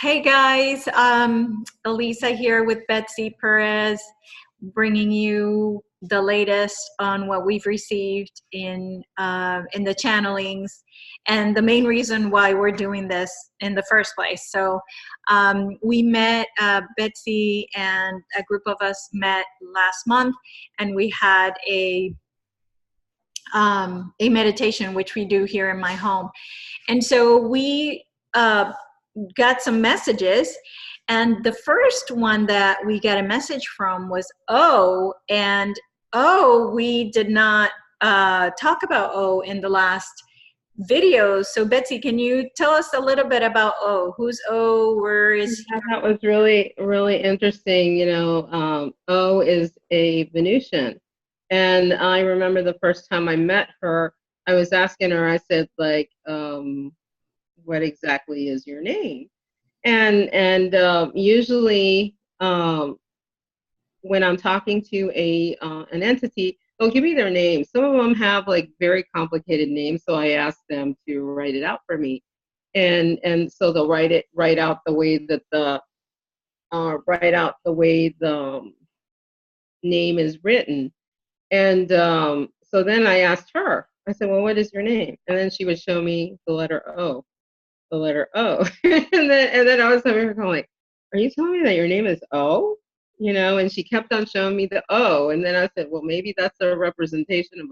Hey guys, Elisa here with Betsy Perez, bringing you the latest on what we've received in the channelings, and the main reason why we're doing this in the first place. So we met, Betsy and a group of us met last month, and we had a meditation which we do here in my home, and so we got some messages, and the first one that we got a message from was O, and O, we did not talk about O in the last video. So Betsy, can you tell us a little bit about O? Who's O? Where is he? Yeah, that was really interesting. O is a Venusian. And I remember the first time I met her, I was asking her, I said, like, what exactly is your name? And usually when I'm talking to an entity, they'll give me their name. Some of them have like very complicated names, so I ask them to write it out for me. And so they'll write out the way that the name is written. And so then I asked her, I said, well, what is your name? And then she would show me the letter O, the letter O. and then I was having her going like, are you telling me that your name is O? And she kept on showing me the O. And then I said, well, maybe that's a representation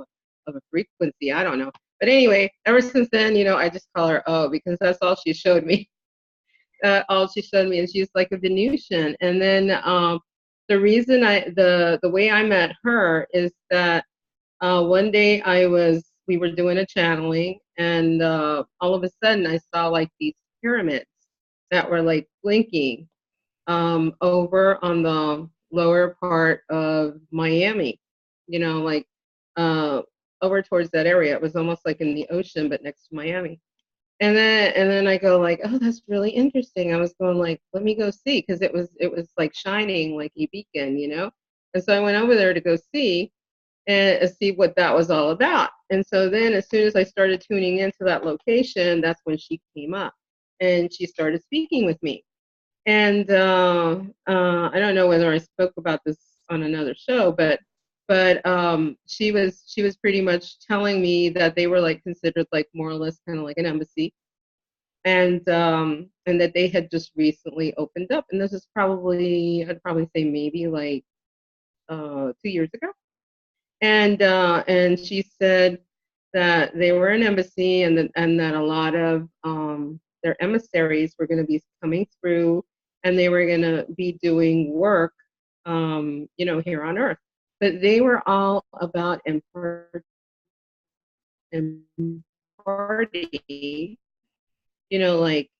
of a frequency. I don't know. But anyway, ever since then, I just call her O because that's all she showed me. All she showed me, and she's like a Venusian. And then the reason the way I met her is that one day we were doing a channeling, and all of a sudden I saw like these pyramids that were like blinking over on the lower part of Miami, like over towards that area. It was almost like in the ocean, but next to Miami. And then I go like, oh, that's really interesting. I was going like, let me go see, because it was like shining like a beacon. And so I went over there to go see and see what that was all about. And so then as soon as I started tuning into that location, that's when she came up and she started speaking with me. And I don't know whether I spoke about this on another show, but she was pretty much telling me that they were like considered like more or less kind of like an embassy, and that they had just recently opened up, and this is I'd probably say maybe like 2 years ago. And she said that they were an embassy, and that a lot of their emissaries were going to be coming through, and they were going to be doing work, here on Earth. But they were all about imparting, like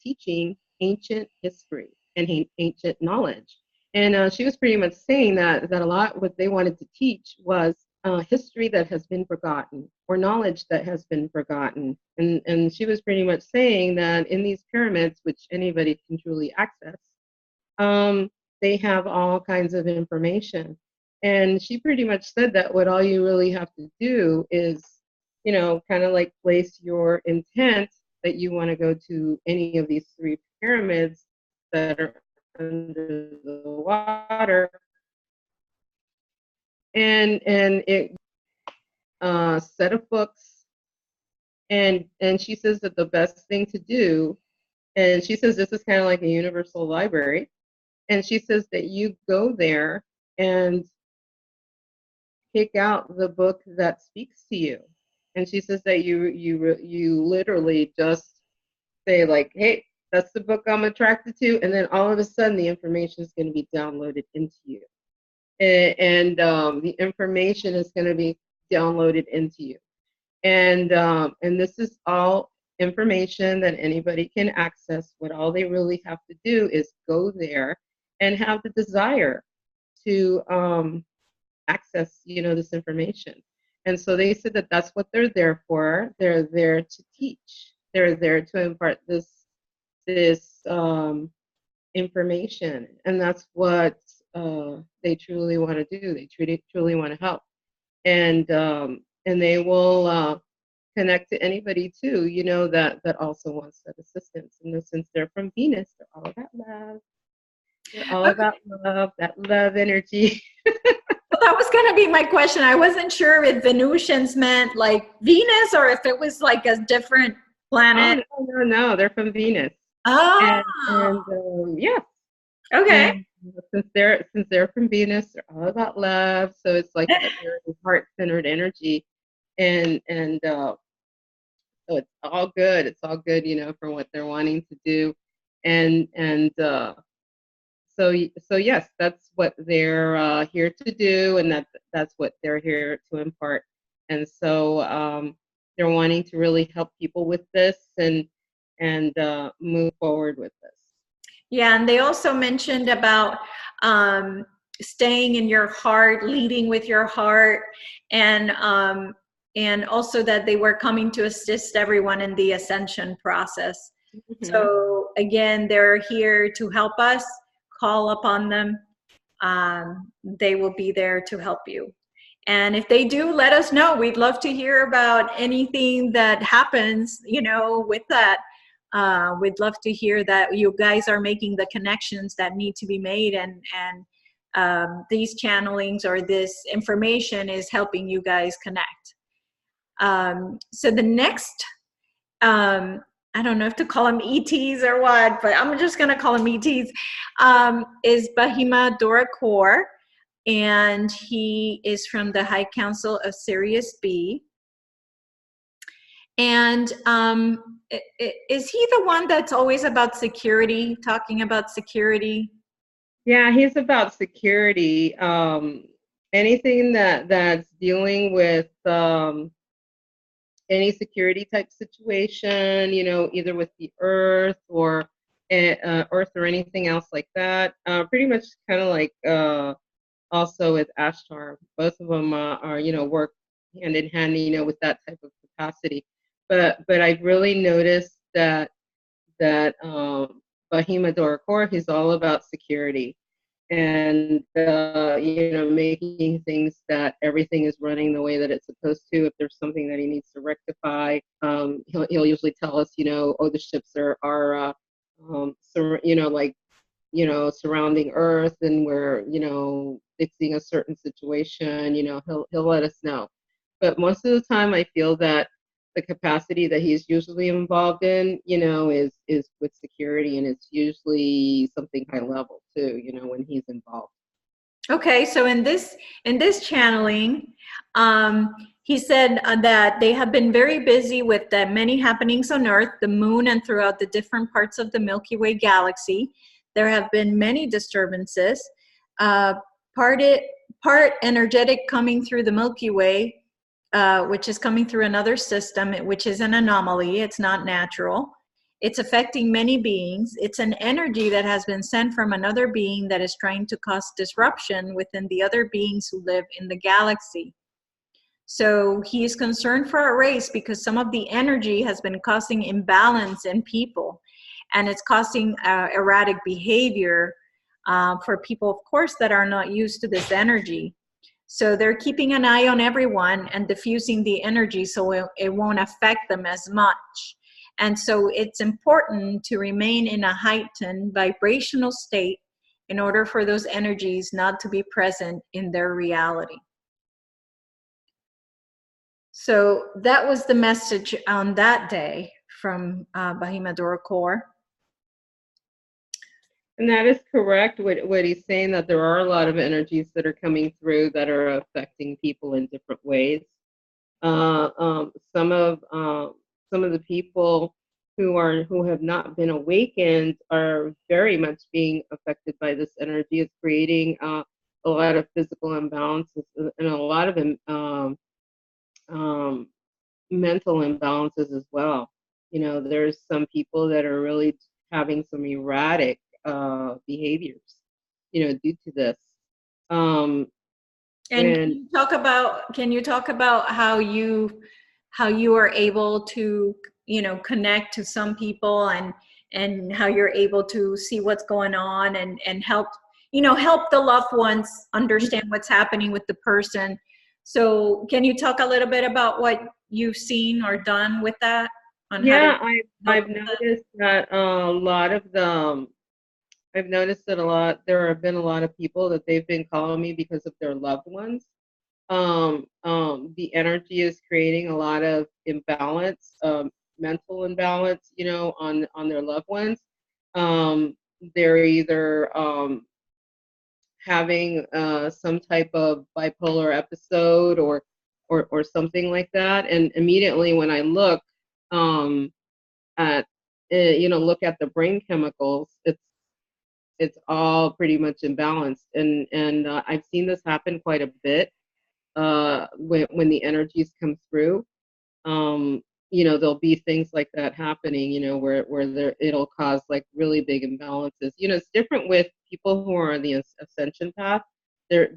teaching ancient history and ancient knowledge. And she was pretty much saying that a lot what they wanted to teach was history that has been forgotten, or knowledge that has been forgotten. And she was pretty much saying that in these pyramids, which anybody can truly access, they have all kinds of information. And she pretty much said that what all you really have to do is, kind of like place your intent that you want to go to any of these three pyramids that are under the water, and it set of books, and she says that the best thing to do, and she says this is kind of like a universal library, and she says that you go there and pick out the book that speaks to you. And she says that you literally just say like, hey, that's the book I'm attracted to, and then all of a sudden the information is going to be downloaded into you, and the information is going to be downloaded into you, and this is all information that anybody can access. What all they really have to do is go there and have the desire to access, this information. And so they said that that's what they're there for. They're there to teach. They're there to impart this information, and that's what they truly want to do. They truly want to help, and they will. connect to anybody too, you know, that also wants that assistance. And since they're from Venus, they're all about love. They're all about love, that love energy. Well, that was going to be my question. I wasn't sure if Venusians meant like Venus or if it was like a different Oh planet. no, they're from Venus. Oh, And yeah, okay. and since they're from Venus, they're all about love. So it's like that very heart-centered energy, and so it's all good. It's all good, you know, for what they're wanting to do, and so yes, that's what they're here to do, and that's what they're here to impart. And so they're wanting to really help people with this and move forward with this. Yeah, and they also mentioned about um, staying in your heart, leading with your heart, and also that they were coming to assist everyone in the ascension process. Mhm. So again, they're here to help us. Call upon them. They will be there to help you. And if they do, let us know. We'd love to hear about anything that happens, you know, with that. We'd love to hear that you guys are making the connections that need to be made, and these channelings or this information is helping you guys connect. So the next, I don't know if to call them ETs or what, but I'm just going to call them ETs, is Bahimadorakor. And he is from the High Council of Sirius B. And is he the one that's always about security, talking about security? Yeah, he's about security. Anything that's dealing with any security type situation, you know, either with the Earth or Earth or anything else like that. Pretty much kind of like also with Ashtar. Both of them are, you know, work hand in hand, you know, with that type of capacity. But I've really noticed that Bahimadorakor, he's all about security and you know, making things that everything is running the way that it's supposed to. If there's something that he needs to rectify, he'll usually tell us, you know, oh, the ships you know, like, you know, surrounding Earth, and we're, you know, fixing a certain situation. You know, he'll let us know. But most of the time, I feel that the capacity that he's usually involved in, you know, is with security, and it's usually something high level too. You know, when he's involved. Okay, so in this channeling, he said that they have been very busy with the many happenings on Earth, the moon, and throughout the different parts of the Milky Way galaxy. There have been many disturbances. Uh, part it, part energetic coming through the Milky Way, which is coming through another system, which is an anomaly. It's not natural. It's affecting many beings. It's an energy that has been sent from another being that is trying to cause disruption within the other beings who live in the galaxy. So he is concerned for our race because some of the energy has been causing imbalance in people, and it's causing erratic behavior for people, of course, that are not used to this energy. So they're keeping an eye on everyone and diffusing the energy so it won't affect them as much. And so it's important to remain in a heightened vibrational state in order for those energies not to be present in their reality. So that was the message on that day from Bahimadorakor. And that is correct. What he's saying, that there are a lot of energies that are coming through that are affecting people in different ways. Uh, um, some of um, some of the people who have not been awakened are very much being affected by this energy. It's creating a lot of physical imbalances and a lot of um, mental imbalances as well. You know, there's some people that are really having some erratic behaviors, you know, due to this. Um, And and can you talk about how you are able to, you know, connect to some people, and how you're able to see what's going on, and help, you know, help the loved ones understand what's happening with the person. So can you talk a little bit about what you've seen or done with that on how to Yeah, help I've with that? noticed that a lot of the I've noticed that a lot there have been a lot of people that they've been calling me because of their loved ones. The energy is creating a lot of imbalance, mental imbalance, on their loved ones. They're either having some type of bipolar episode or something like that. And immediately when I look at look at the brain chemicals, it's all pretty much imbalanced. And I've seen this happen quite a bit when the energies come through. um, there'll be things like that happening, where it'll cause like really big imbalances. It's different with people who are on the ascension path. They're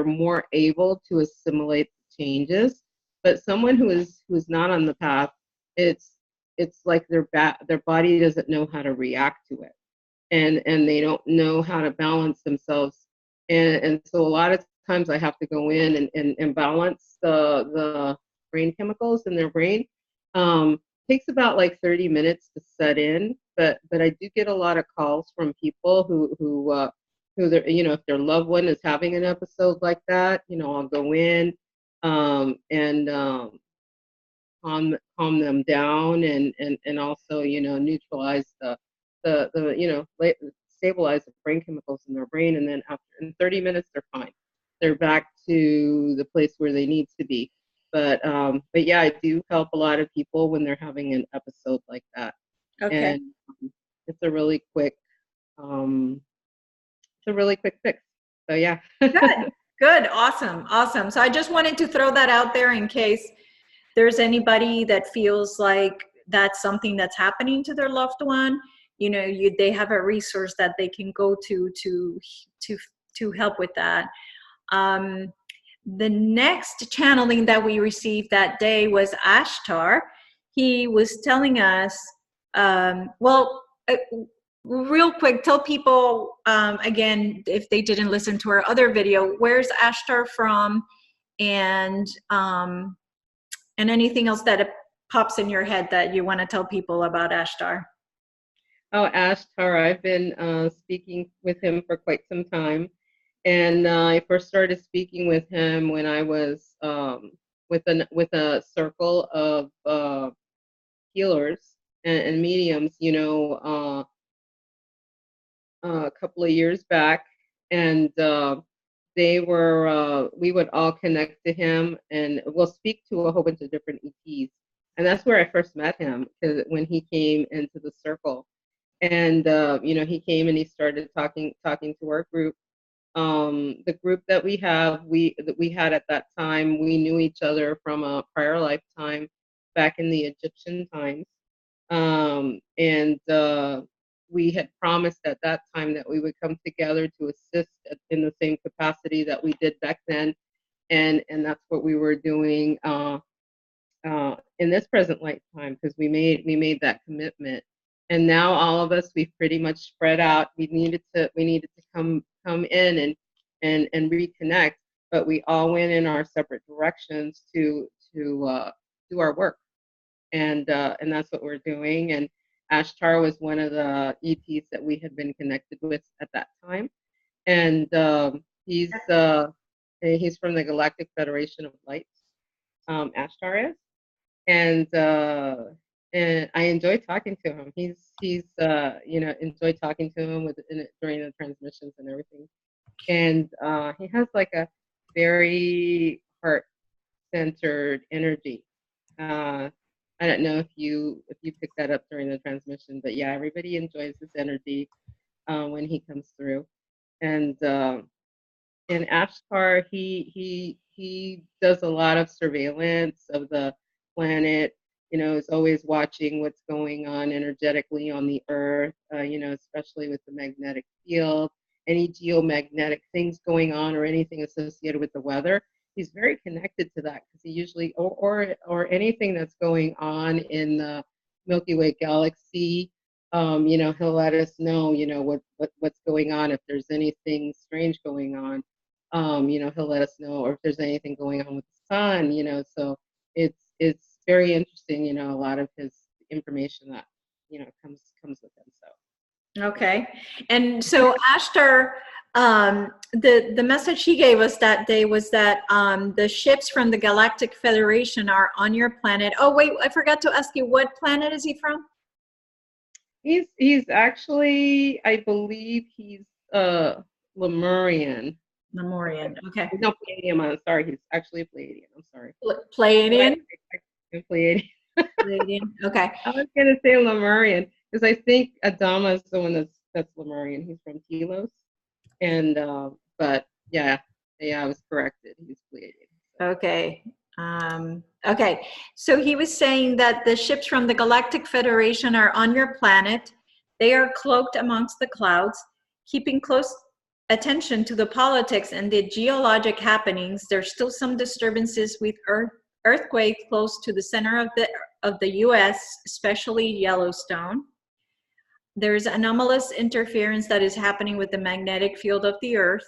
more able to assimilate changes, but someone who's not on the path, it's it's like their body doesn't know how to react to it, and they don't know how to balance themselves. And so a lot of times I have to go in and balance the brain chemicals in their brain. Takes about like 30 minutes to set in, but I do get a lot of calls from people who if their loved one is having an episode like that, I'll go in and calm them down, and also neutralize stabilize the brain chemicals in their brain. And then after in 30 minutes they're fine, they're back to the place where they need to be. But yeah, I do help a lot of people when they're having an episode like that. Okay. And it's a really quick um fix. So yeah. Good. Good. Awesome. Awesome. So I just wanted to throw that out there in case there's anybody that feels like that's something that's happening to their loved one. They have a resource that they can go to help with that. The next channeling that we received that day was Ashtar. He was telling us, well, real quick, tell people again, if they didn't listen to our other video, where's Ashtar from, and anything else that pops in your head that you want to tell people about Ashtar. Oh, Ashtar, I've been speaking with him for quite some time. And I first started speaking with him when I was with a circle of healers and mediums, a couple of years back. And we would all connect to him, and we'll speak to a whole bunch of different ETs. And that's where I first met him, because when he came into the circle. And he came and he started talking to our group. The group that we had at that time, we knew each other from a prior lifetime back in the Egyptian times. And we had promised at that time that we would come together to assist in the same capacity that we did back then. And that's what we were doing in this present lifetime, because we made that commitment. And now all of us, we've pretty much spread out. We needed to come in and reconnect, but we all went in our separate directions to do our work. And that's what we're doing. And Ashtar was one of the ETs that we had been connected with at that time. And he's from the Galactic Federation of Lights. Ashtar is. And I enjoy talking to him. He's enjoy talking to him during the transmissions and everything. And he has like a very heart centered energy. Uh, I don't know if you picked that up during the transmission, but yeah, everybody enjoys his energy when he comes through. And in Ashtar, he does a lot of surveillance of the planet. Is always watching what's going on energetically on the Earth. Especially with the magnetic field, any geomagnetic things going on, or anything associated with the weather. He's very connected to that, because he usually, or anything that's going on in the Milky Way galaxy. He'll let us know, what's going on, if there's anything strange going on. He'll let us know, or if there's anything going on with the sun. So it's very interesting, a lot of his information that, comes with him. So Okay. And so Ashtar, the message he gave us that day was that the ships from the Galactic Federation are on your planet. Oh, wait, I forgot to ask you, what planet is he from? he's actually, I believe he's Lemurian. Lemurian. Okay. No, Palladium. I'm sorry, he's actually a Palladian. I'm sorry. Pleiadian? Palladian. Pleiadian. Okay. I was gonna say Lemurian because I think Adama is the one that's Lemurian. He's from Telos, and but yeah, I was corrected. He's Pleiadian. Okay. Okay. So he was saying that the ships from the Galactic Federation are on your planet. They are cloaked amongst the clouds, keeping close attention to the politics and the geologic happenings. There's still some disturbances with earthquake close to the center of the U.S., especially Yellowstone. There's anomalous interference that is happening with the magnetic field of the Earth,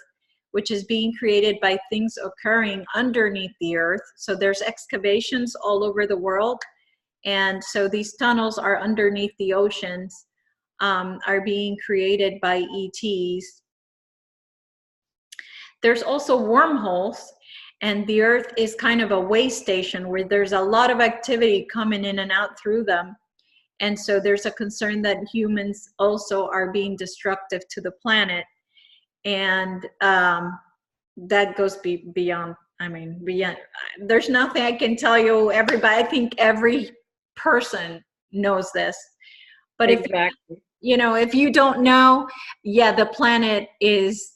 which is being created by things occurring underneath the Earth. So there's excavations all over the world. And so these tunnels are underneath the oceans, are being created by ETs. There's also wormholes, and the Earth is kind of a way station where there's a lot of activity coming in and out through them. And so there's a concern that humans also are being destructive to the planet. And that goes beyond, beyond, there's nothing I can tell you. Everybody, I think every person knows this. But exactly. if you don't know, yeah, the planet is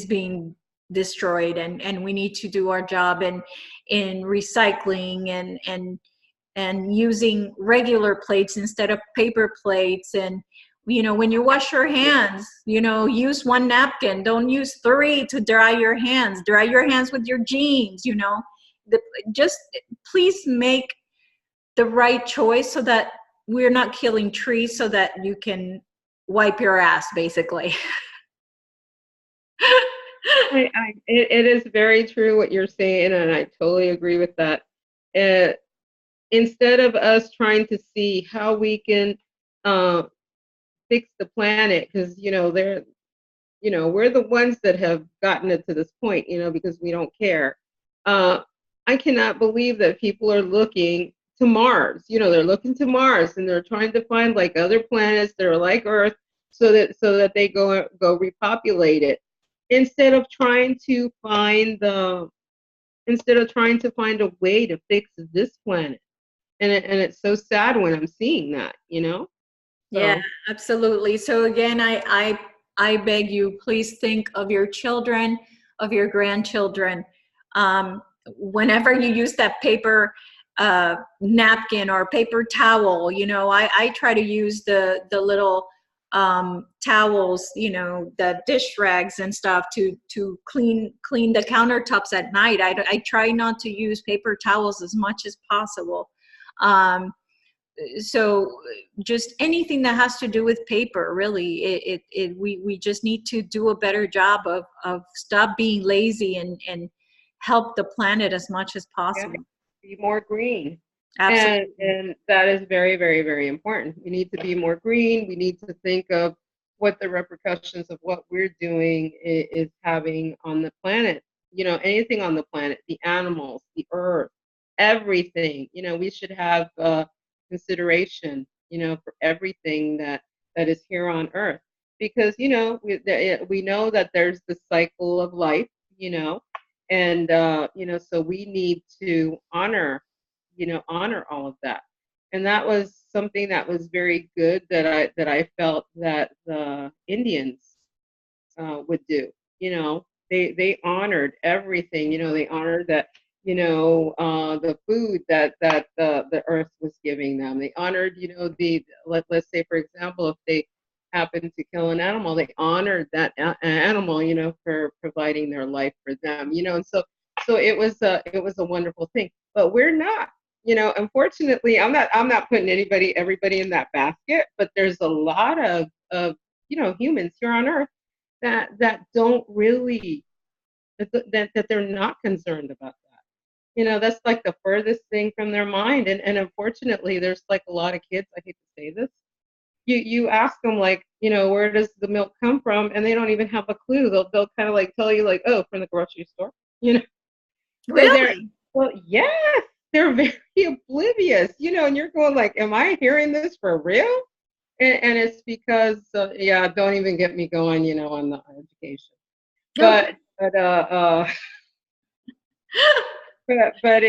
being destroyed, and we need to do our job in recycling and using regular plates instead of paper plates. And when you wash your hands, use one napkin. Don't use 3 to dry your hands. Dry your hands with your jeans. Just please make the right choice so that we're not killing trees so that you can wipe your ass, basically. It is very true what you're saying, and I totally agree with that. Instead of us trying to see how we can fix the planet, because we're the ones that have gotten it to this point, because we don't care. I cannot believe that people are looking to Mars. They're looking to Mars and they're trying to find like other planets that are like Earth, so that they go repopulate it, instead of trying to find a way to fix this planet. And it's so sad when I'm seeing that. Yeah, So. absolutely. So again, I beg you, please think of your children, of your grandchildren. Whenever you use that paper napkin or paper towel, I try to use the little towels, the dish rags and stuff to clean the countertops at night. I try not to use paper towels as much as possible. So just anything that has to do with paper, really, we just need to do a better job of stop being lazy and help the planet as much as possible. Be more green. Absolutely. And that is very, very, very important. We need to be more green. We need to think of what the repercussions of what we're doing is having on the planet. Anything on the planet, the animals, the earth, everything. We should have consideration, for everything that is here on earth, because we know that there's the cycle of life, and so we need to honor all of that. And that was something that was very good that I felt that the Indians would do. They honored everything. They honored that. The food that the earth was giving them. They honored, let's say, for example, if they happened to kill an animal, they honored that animal, for providing their life for them. And so it was a wonderful thing. But we're not. Unfortunately, I'm not putting everybody in that basket, but there's a lot of humans here on earth that don't really, that they're not concerned about that. That's like the furthest thing from their mind. And unfortunately, there's like a lot of kids, I hate to say this, you ask them, like, where does the milk come from, and they don't even have a clue. They'll kind of like tell you, like, oh, from the grocery store. you know so they're, Really? well, yes, they're very oblivious, and you're going like, am I hearing this for real? And it's because, yeah, don't even get me going, on the education. Okay. But but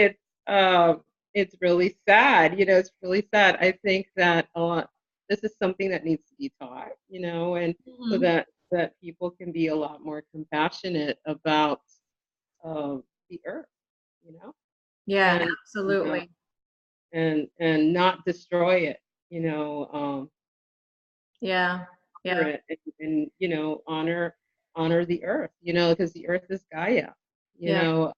it's really sad. It's really sad. I think that this is something that needs to be taught, and so Mhm. that people can be a lot more compassionate about the earth, you know, Yeah, and uh, absolutely. and not destroy it, Yeah. honor Yeah. it, and honor the earth, because the earth is Gaia, you Yeah. know.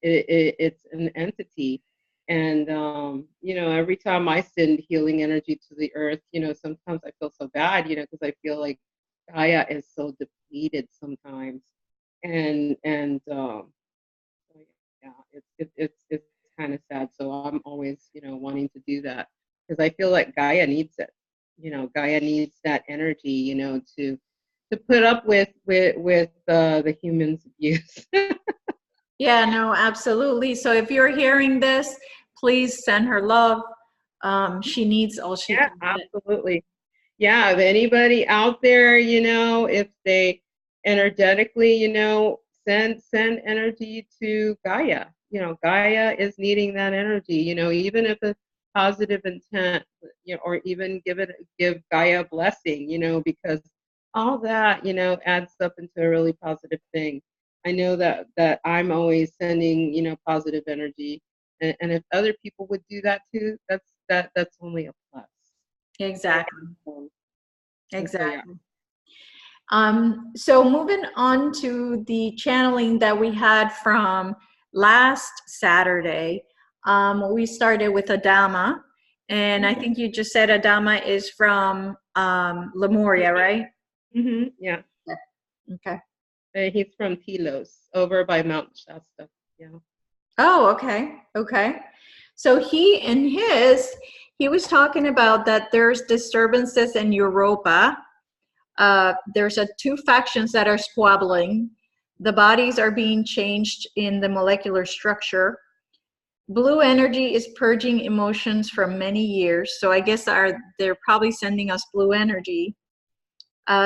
It's an entity, and every time I send healing energy to the earth, sometimes I feel so bad, because I feel like Gaia is so depleted sometimes, and so, yeah, it's kind of sad. So I'm always, wanting to do that, because I feel like Gaia needs it. Gaia needs that energy, to put up with the humans' abuse. Yeah, no, absolutely. So if you're hearing this, please send her love. She needs all she Yeah, can get. absolutely. Yeah, if anybody out there, if they energetically, send energy to Gaia. Gaia is needing that energy, even if it's positive intent, or even give Gaia a blessing, because all that, adds up into a really positive thing. I know that I'm always sending, positive energy. And if other people would do that too, that's only a plus. And, Exactly. um, and so, yeah. Exactly. So moving on to the channeling that we had from last Saturday, we started with Adama, and I think you just said Adama is from Lemuria, right? Yeah. Yeah. Okay. He's from Telos, over by Mount Shasta. Yeah. Oh, okay. Okay. So he was talking about that there's disturbances in Europa. There's two factions that are squabbling. The bodies are being changed in the molecular structure. Blue energy is purging emotions from many years. So I guess they're probably sending us blue energy.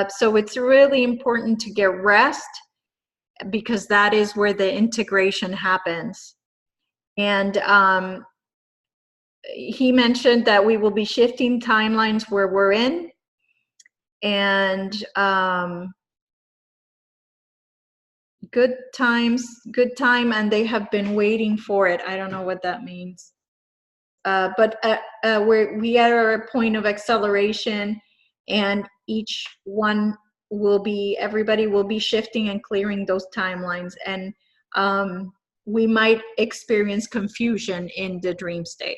So it's really important to get rest because that is where the integration happens. And he mentioned that we will be shifting timelines where we're in, and good time, and they have been waiting for it. I don't know what that means. But we are at a point of acceleration, and everybody will be shifting and clearing those timelines, and we might experience confusion in the dream state.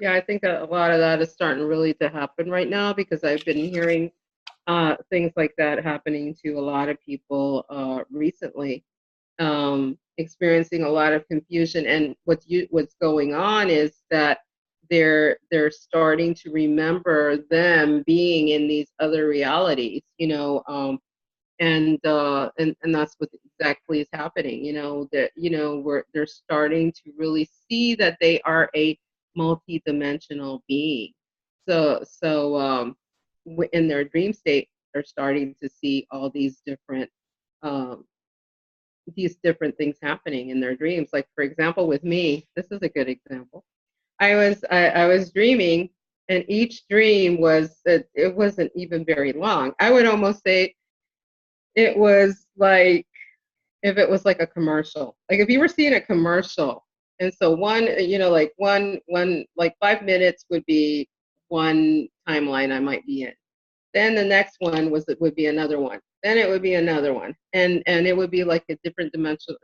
Yeah, I think that a lot of that is starting really to happen right now, because I've been hearing things like that happening to a lot of people recently, experiencing a lot of confusion. And what's going on is that they're starting to remember them being in these other realities, and that's what exactly is happening. That where they're starting to really see that they are a multi-dimensional being. So in their dream state, they're starting to see all um, these different things happening in their dreams. Like, for example, with me, this is a good example. I was dreaming, and each dream it wasn't even very long. I would almost say it was like, if it was like a commercial, like if you were seeing a commercial, and so like one like 5 minutes would be one timeline I might be in. Then the next one would be another one. Then it would be another one, and it would be like a different dimension,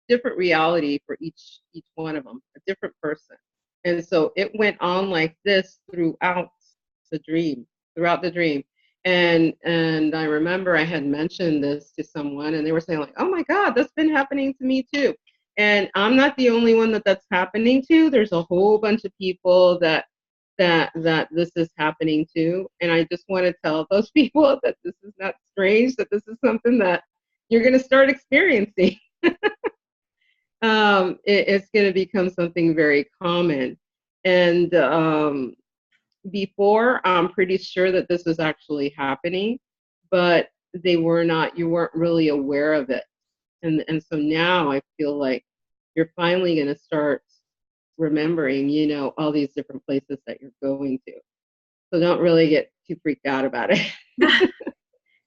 different reality for each one of them, a different person. And so it went on like this throughout the dream, throughout the dream. And I remember I had mentioned this to someone, and they were saying like, "Oh my God, that's been happening to me too." And I'm not the only one that's happening to. There's a whole bunch of people that this is happening to, and I just want to tell those people that this is not strange. That this is something that you're going to start experiencing. It's going to become something very common, and before, I'm pretty sure that this was actually happening, but you weren't really aware of it. And so now I feel like you're finally going to start remembering, all these different places that you're going to. So don't really get too freaked out about it.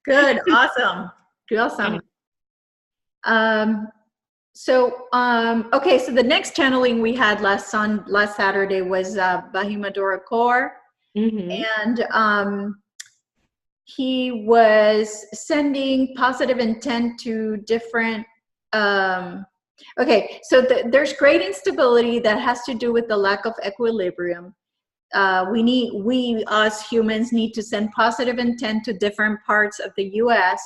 Good. Awesome. Awesome. Okay, so the next channeling we had last Saturday was Bahimadorakor, Mm-hmm. and he was sending positive intent to different. Okay, so there's great instability that has to do with the lack of equilibrium. We as humans need to send positive intent to different parts of the U.S.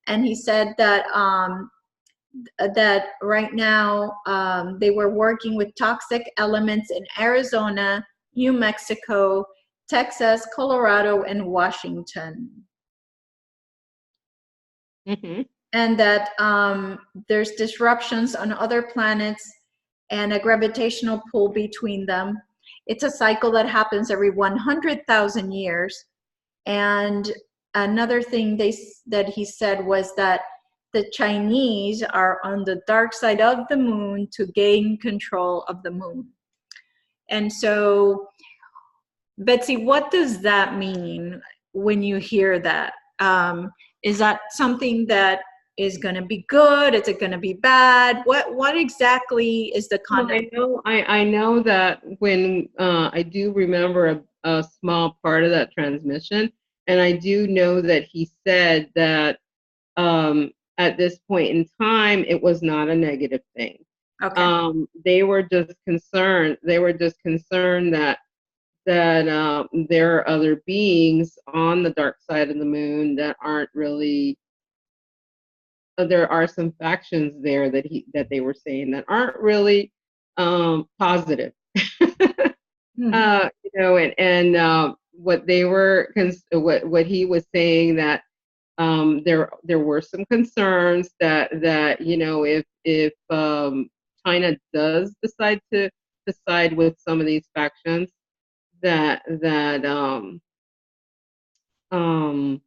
And he said that that right now they were working with toxic elements in Arizona, New Mexico, Texas, Colorado, and Washington. Mm-hmm. And that there's disruptions on other planets and a gravitational pull between them. It's a cycle that happens every 100,000 years. And another thing that he said was that the Chinese are on the dark side of the moon to gain control of the moon. And so, Betsy, what does that mean when you hear that? Is that something that is going to be good? Is it going to be bad? What exactly is the content? I know that when I do remember a small part of that transmission, and I do know that he said that at this point in time, it was not a negative thing. Okay. They were just concerned. They were just concerned that there are other beings on the dark side of the moon that aren't really. There are some factions there that they were saying that aren't really positive. Hmm. And what they were what he was saying that there were some concerns that if China does decide to side with some of these factions, that um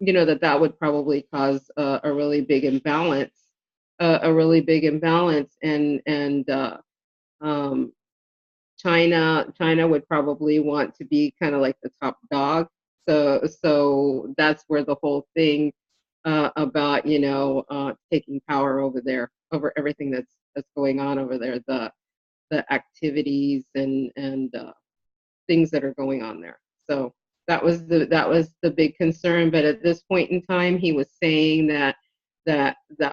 that would probably cause a really big imbalance, and um, China would probably want to be kind of like the top dog. So that's where the whole thing about taking power over there, over everything that's going on over there, the activities and things that are going on there. So that was the big concern. But at this point in time, he was saying that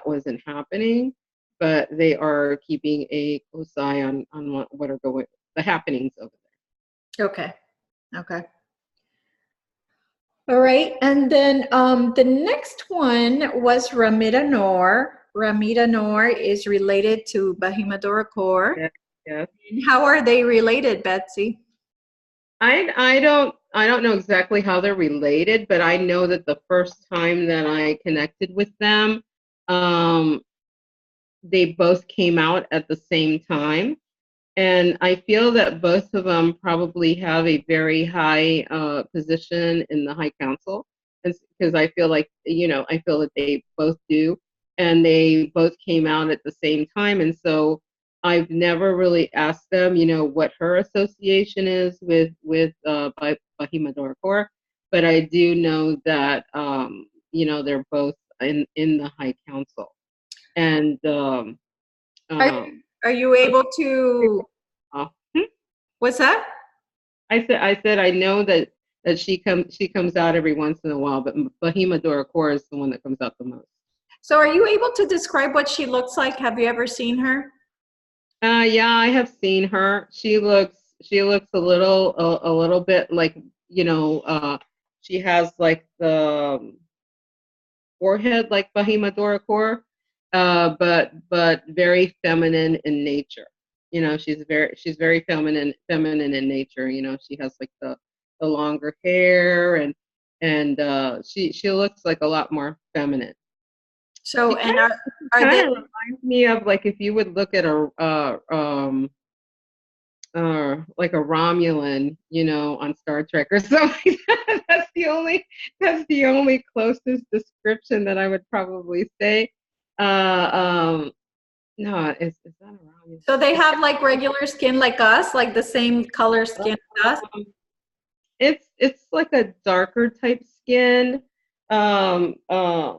wasn't happening, but they are keeping a close eye on what are going the happenings over there. Okay. Okay. All right. And then the next one was Ramita Noor. Ramita Noor is related to Bahimadorakor. Yeah, yeah. How are they related, Betsy? I don't know exactly how they're related, but I know that the first time that I connected with them, um, they both came out at the same time. And I feel that both of them probably have a very high position in the High Council, because I feel like, I feel that they both do, and they both came out at the same time. And so I've never really asked them, what her association is with Bahimadorakor, but I do know that they're both in the High Council, and Are, um, are you able to, uh, what's that? I said I know that she comes out every once in a while, but Bahimadorakor is the one that comes out the most. So are you able to describe what she looks like? Have you ever seen her? Yeah, I have seen her. She looks a little bit like, you know, she has like the forehead like Bahimadorakor, but very feminine in nature. You know, she's very feminine in nature. You know, she has like the longer hair, and she looks like a lot more feminine. So, She and are kind they? of reminds me of like if you would look at a like a Romulan, you know, on Star Trek or something. That's the only closest description that I would probably say. Uh, um, no, is that a Romulan? So they have like regular skin like us, like the same color skin as us. Um, it's like a darker type skin. Um, uh,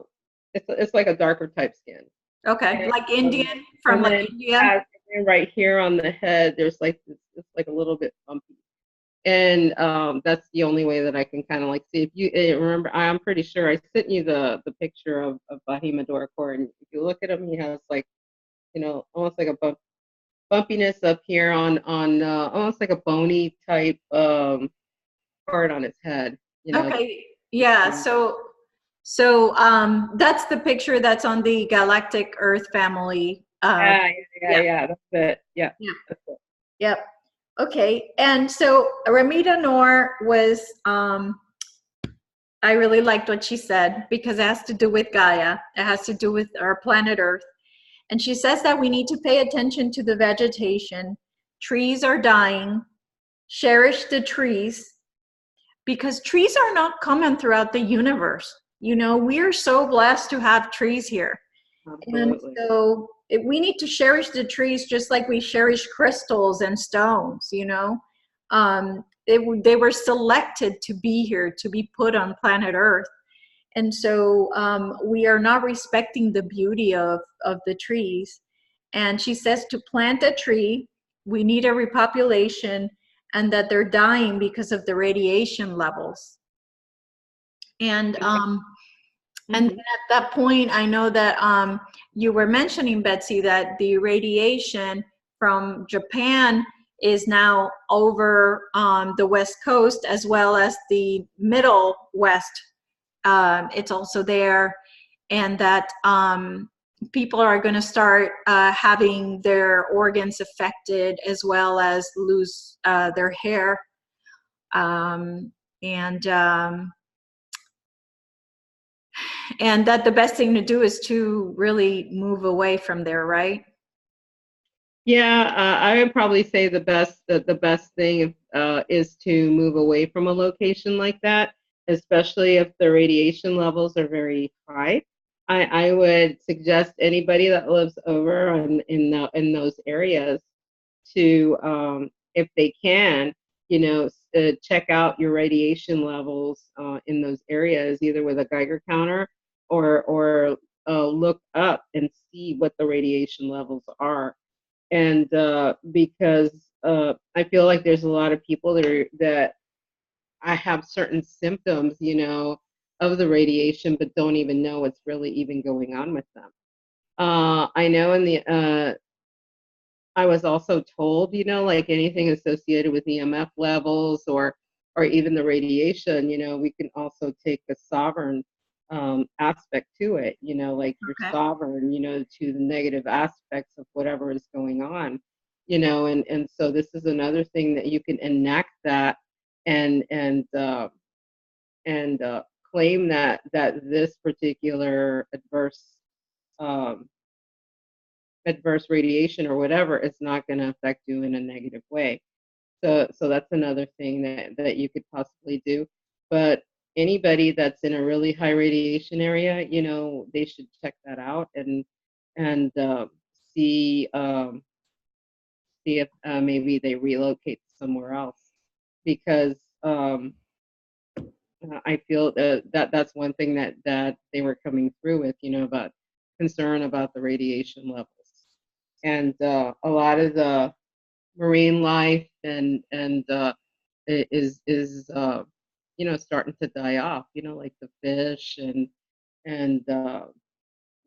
it's like a darker type skin. Okay, And, like um, Indian from and like then India. has right here on the head, there's like this, it's like a little bit bumpy. And that's the only way that I can kind of like see. If you remember, I'm pretty sure I sent you the picture of Bahimadorakor, and if you look at him, he has like, you know, almost like a bumpiness up here on almost like a bony type part on his head. You know, Okay, yeah. So that's the picture that's on the galactic Earth family. Yeah, yeah, that's it. Yeah, yeah, that's it. yep. Okay, and so Ramita Noor was. I really liked what she said because it has to do with Gaia. It has to do with our planet Earth. And she says that we need to pay attention to the vegetation. Trees are dying. Cherish the trees because trees are not common throughout the universe. You know, we are so blessed to have trees here. And Absolutely. so we need to cherish the trees just like we cherish crystals and stones, you know. They were selected to be here, to be put on planet Earth. And so we are not respecting the beauty of the trees. And she says to plant a tree, we need a repopulation, and that they're dying because of the radiation levels. And and then Mm-hmm. at that point, I know that you were mentioning, Betsy, that the radiation from Japan is now over the West Coast as well as the Middle West. It's also there, and that people are going to start having their organs affected as well as lose their hair. Um, and and that the best thing to do is to really move away from there, right? Yeah, I would probably say the best thing is to move away from a location like that, especially if the radiation levels are very high. I would suggest anybody that lives over in those areas to, if they can, you know, check out your radiation levels in those areas, either with a Geiger counter or look up and see what the radiation levels are. And because I feel like there's a lot of people that I have certain symptoms, you know, of the radiation, but don't even know what's really even going on with them. I know in the I was also told, you know, like anything associated with EMF levels or even the radiation, you know, we can also take a sovereign aspect to it, you know, like you're Okay. sovereign, you know, to the negative aspects of whatever is going on, you know, and so this is another thing that you can enact that and and uh, and claim that this particular um, adverse radiation or whatever is not going to affect you in a negative way. So that's another thing that you could possibly do. But anybody that's in a really high radiation area, you know, they should check that out and see see if maybe they relocate somewhere else because I feel that that's one thing that they were coming through with, you know, about concern about the radiation levels and a lot of the marine life and is you know starting to die off. You know, like the fish and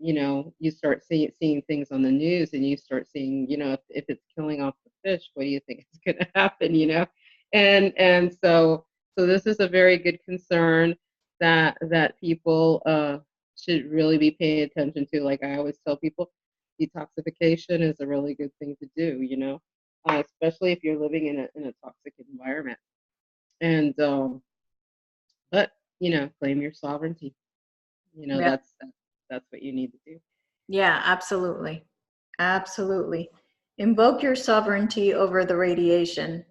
you know you start seeing things on the news and you start seeing you know if it's killing off the fish, what do you think is going to happen? You know, and so this is a very good concern. that people should really be paying attention to. Like I always tell people, detoxification is a really good thing to do, especially if you're living in a toxic environment. And but claim your sovereignty. Yeah. That's what you need to do. Yeah, absolutely. Absolutely. Invoke your sovereignty over the radiation.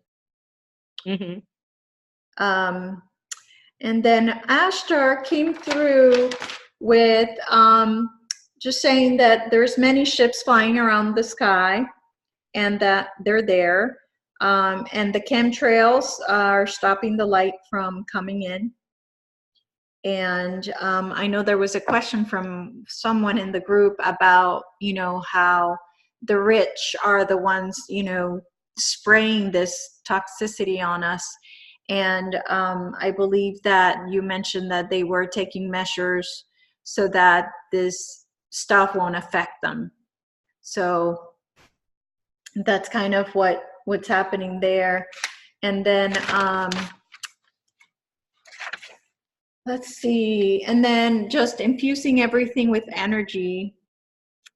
Hmm. Um, and then Ashtar came through with just saying that there's many ships flying around the sky and that they're there. And the chemtrails are stopping the light from coming in. And I know there was a question from someone in the group about, how the rich are the ones, spraying this toxicity on us. And I believe that you mentioned that they were taking measures so that this stuff won't affect them. So that's kind of what's happening there. And then let's see. And then just infusing everything with energy,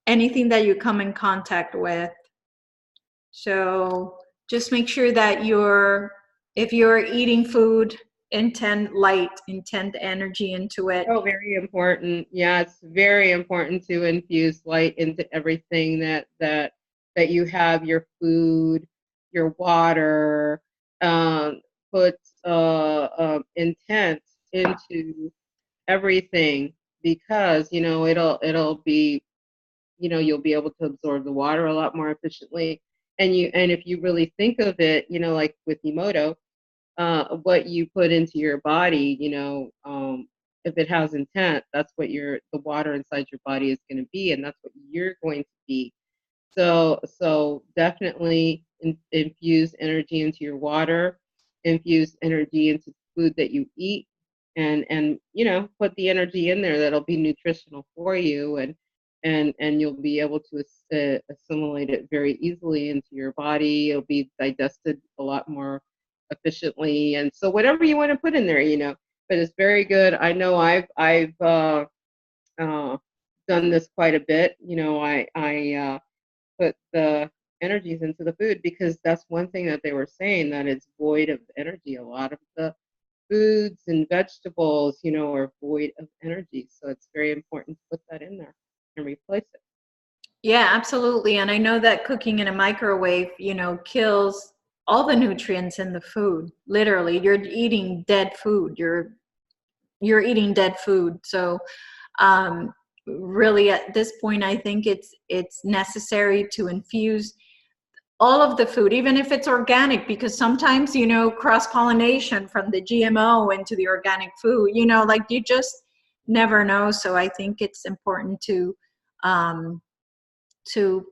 anything that you come in contact with. So just make sure that if you're eating food, intend light, intend energy into it. Oh, very important. Yeah, it's very important to infuse light into everything that you have, your food, your water. Put intent into everything, because it'll be, you'll be able to absorb the water a lot more efficiently. And if you really think of it, like with Emoto, what you put into your body, if it has intent, that's what the water inside your body is going to be, and that's what you're going to be. So definitely infuse energy into your water, infuse energy into food that you eat, and put the energy in there that'll be nutritional for you, and you'll be able to assimilate it very easily into your body. It'll be digested a lot more efficiently, and so whatever you want to put in there, but it's very good. I know I've uh, done this quite a bit. I put the energies into the food, because that's one thing that they were saying, that it's void of energy. A lot of the foods and vegetables, are void of energy. So it's very important to put that in there and replace it. Yeah, absolutely. And I know that cooking in a microwave, kills all the nutrients in the food. Literally, you're eating dead food. You're eating dead food. So really at this point, I think it's necessary to infuse all of the food, even if it's organic, because sometimes, cross-pollination from the GMO into the organic food, like you just never know. So I think it's important um, to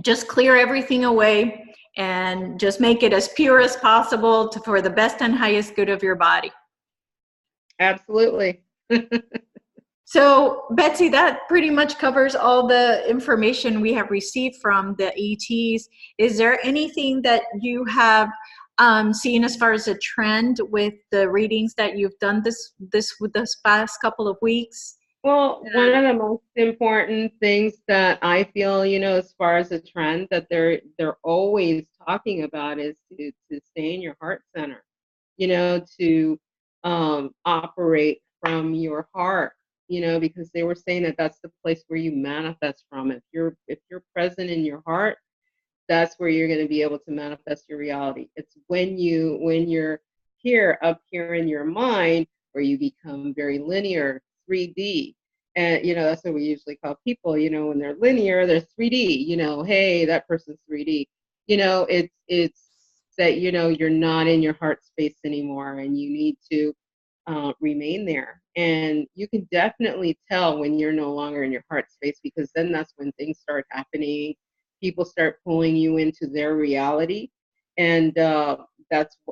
just clear everything away and just make it as pure as possible for the best and highest good of your body. Absolutely. So, Betsy, that pretty much covers all the information we have received from the ETs. Is there anything that you have seen as far as a trend with the readings that you've done this past couple of weeks? Well, one of the most important things that I feel, as far as a trend that they're always talking about, is to stay in your heart center, to operate from your heart, because they were saying that that's the place where you manifest from. If you're present in your heart, that's where you're going to be able to manifest your reality. It's when you're up here in your mind, where you become very linear, 3D. And that's what we usually call people, when they're linear, they're 3D, hey, that person's 3D. It's that you're not in your heart space anymore, and you need to remain there. And you can definitely tell when you're no longer in your heart space, because then that's when things start happening. People start pulling you into their reality, and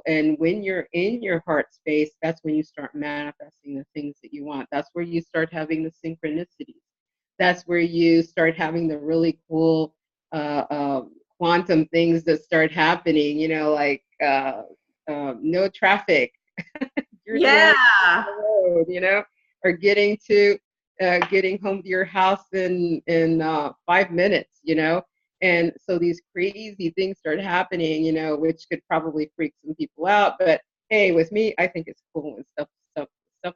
and when you're in your heart space, that's when you start manifesting the things that you want. That's where you start having the synchronicities. That's where you start having the really cool quantum things that start happening. Like no traffic. You're the only Yeah. road, you know, or getting home to your house in 5 minutes, you know. And so these crazy things start happening, you know, which could probably freak some people out. But hey, with me, I think it's cool when stuff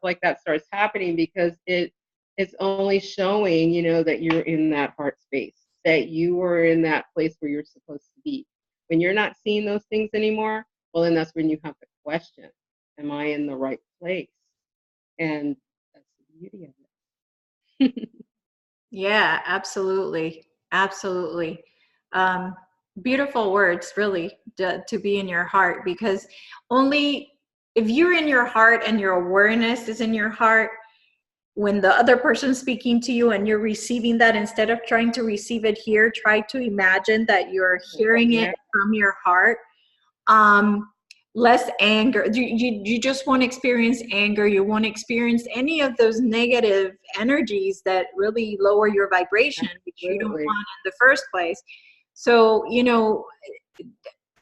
like that starts happening, because it's only showing, you know, that you're in that heart space, that you are in that place where you're supposed to be. When you're not seeing those things anymore, well, then that's when you have to question, am I in the right place? And that's the beauty of it. Yeah, absolutely. Absolutely. Um, Beautiful words, really, to be in your heart, because only if you're in your heart and your awareness is in your heart, when the other person's speaking to you and you're receiving that, instead of trying to receive it here, try to imagine that you're hearing it Yeah, from your heart. um Less anger. You just won't experience anger. You won't experience any of those negative energies that really lower your vibration, which you don't absolutely. want in the first place. So, you know,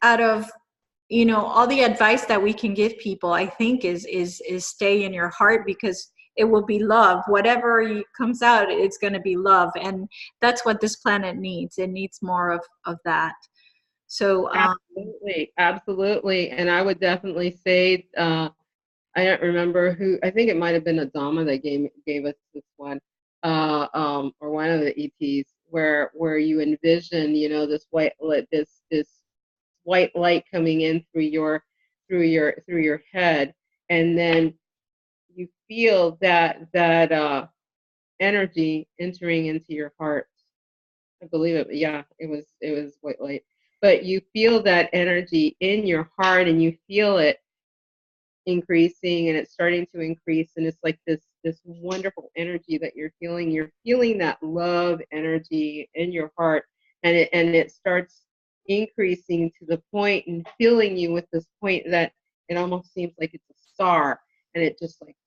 out of, you know, all the advice that we can give people, I think is stay in your heart, because it will be love. Whatever comes out, it's going to be love, and that's what this planet needs. It needs more of that. So Absolutely, absolutely. And I would definitely say, I don't remember who. I think it might have been Adama that gave us this one, or one of the ETs, where you envision, you know, this white light, this white light coming in through your head, and then you feel that energy entering into your heart. I believe it. Yeah, it was white light. But you feel that energy in your heart, and you feel it increasing, and it's starting to increase, and it's like this wonderful energy that you're feeling that love energy in your heart, and it starts increasing to the point and filling you with this point that it almost seems like it's a star, and it just like,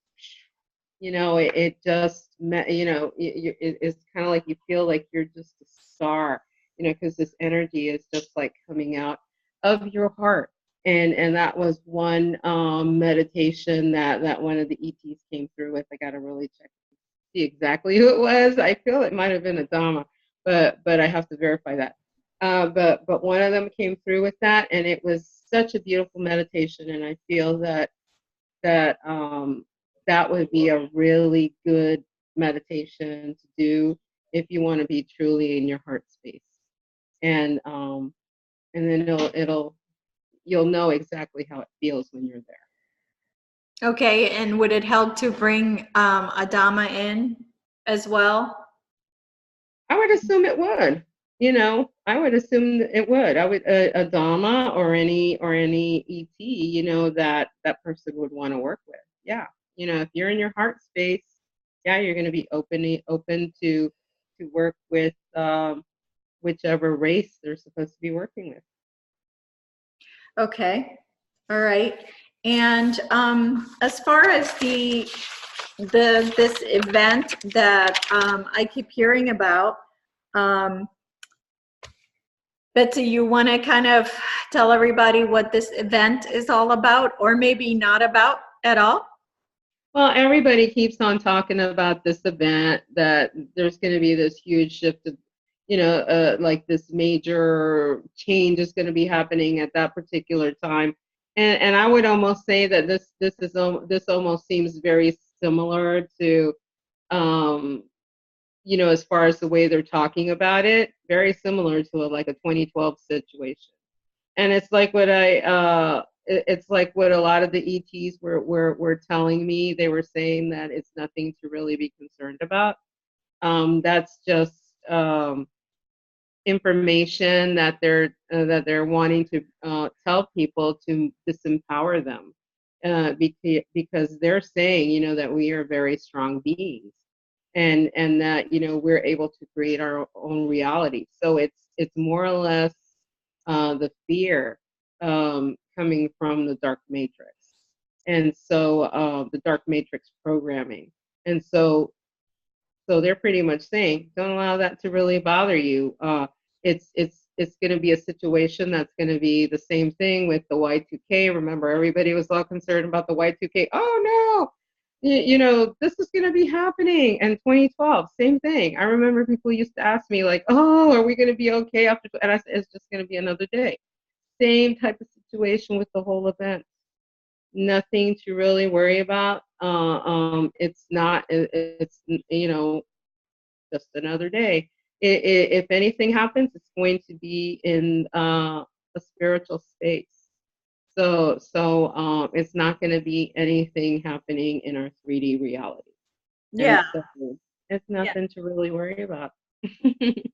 you know, it just you know, it's kind of like you feel like you're just a star, you know, because this energy is just like coming out of your heart. And that was one meditation that one of the ETs came through with. I got to really check see exactly who it was. I feel it might have been a Dama, but I have to verify that. But one of them came through with that, and it was such a beautiful meditation. And I feel that that would be a really good meditation to do if you want to be truly in your heart space. And then you'll know exactly how it feels when you're there. okay, and would it help to bring Adama in as well? I would assume it would. You know, I would assume that it would. I would a Dama or any ET. You know, that person would want to work with. Yeah. You know, if you're in your heart space, yeah, you're going to be open to work with whichever race they're supposed to be working with. Okay, all right. And as far as this event that I keep hearing about, um, Betsy, you want to kind of tell everybody what this event is all about, or maybe not about at all? Well, everybody keeps on talking about this event, that there's going to be this huge shift of, you know, like this major change is going to be happening at that particular time. And I would almost say that this almost seems very similar to, um, you know, as far as the way they're talking about it, very similar to like a 2012 situation. And it's like it's like what a lot of the ETs were telling me. They were saying that it's nothing to really be concerned about. That's just information that they're wanting to tell people to disempower them, because they're saying, you know, that we are very strong beings, and that, you know, we're able to create our own reality. So it's more or less the fear coming from the dark matrix, and so the dark matrix programming. And so they're pretty much saying, don't allow that to really bother you. It's going to be a situation that's going to be the same thing with the Y2K. Remember, everybody was all concerned about the Y2K. Oh you know, this is going to be happening. And 2012, same thing. I remember people used to ask me like, oh, are we going to be okay after? And I said, it's just going to be another day. Same type of situation with the whole event. Nothing to really worry about. It's not, it's, you know, just another day. If anything happens, it's going to be in a spiritual space. So it's not going to be anything happening in our 3D reality. And Yeah. so it's Yeah. nothing to really worry about.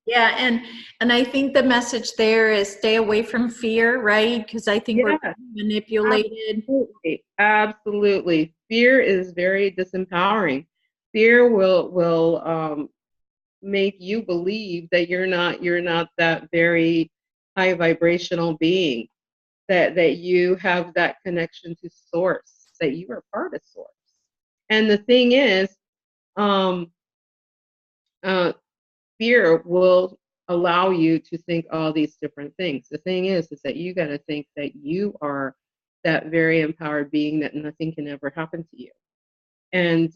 Yeah, and I think the message there is stay away from fear, right? Because I think we're Yes, manipulated. absolutely. Absolutely. Fear is very disempowering. Fear will make you believe that you're not that very high vibrational being, that you have that connection to source, that you are part of source. And the thing is, um, uh, fear will allow you to think all these different things. The thing is that you got to think that you are that very empowered being, that nothing can ever happen to you. And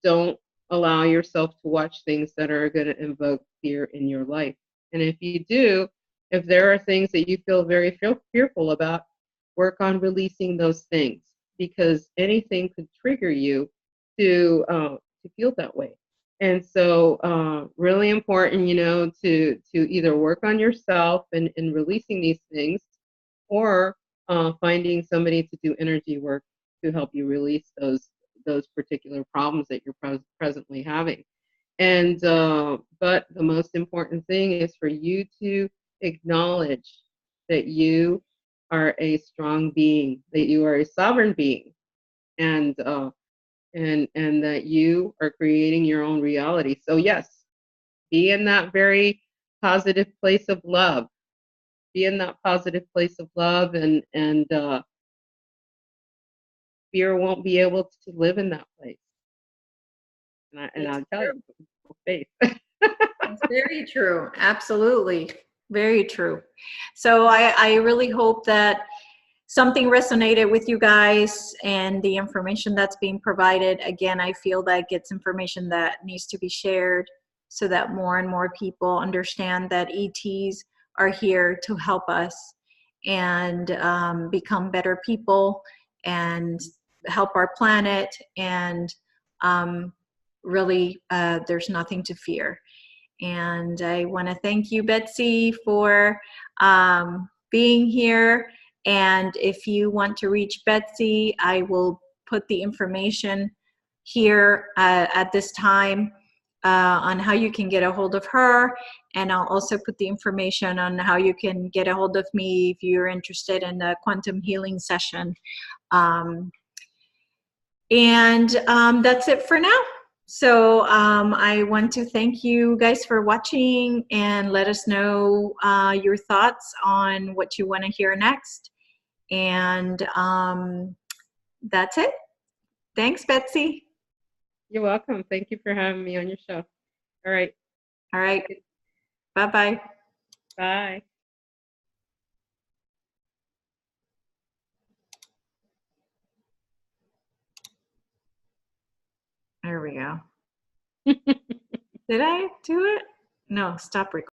don't allow yourself to watch things that are going to invoke fear in your life. And if you do, if there are things that you feel very fearful about, work on releasing those things, because anything could trigger you to feel that way. And so really important, you know, to either work on yourself and releasing these things, or finding somebody to do energy work to help you release those particular problems that you're presently having. And but the most important thing is for you to acknowledge that you are a strong being, that you are a sovereign being, and and that you are creating your own reality. So yes, be in that very positive place of love. Be in that positive place of love, and fear won't be able to live in that place. And It's I'll tell true. you, faith. It's very true. Absolutely. Very true. So I really hope that something resonated with you guys and the information that's being provided. Again, I feel that it's information that needs to be shared so that more and more people understand that ETs are here to help us and become better people and help our planet. And really, there's nothing to fear. And I want to thank you, Betsy, for being here. And if you want to reach Betsy, I will put the information here at this time on how you can get a hold of her. And I'll also put the information on how you can get a hold of me if you're interested in a quantum healing session. Um, and that's it for now. So I want to thank you guys for watching, and let us know your thoughts on what you want to hear next. And that's it. Thanks, Betsy. You're welcome. Thank you for having me on your show. All right. All right. Bye-bye. Bye. There we go. Did I do it? No, stop recording.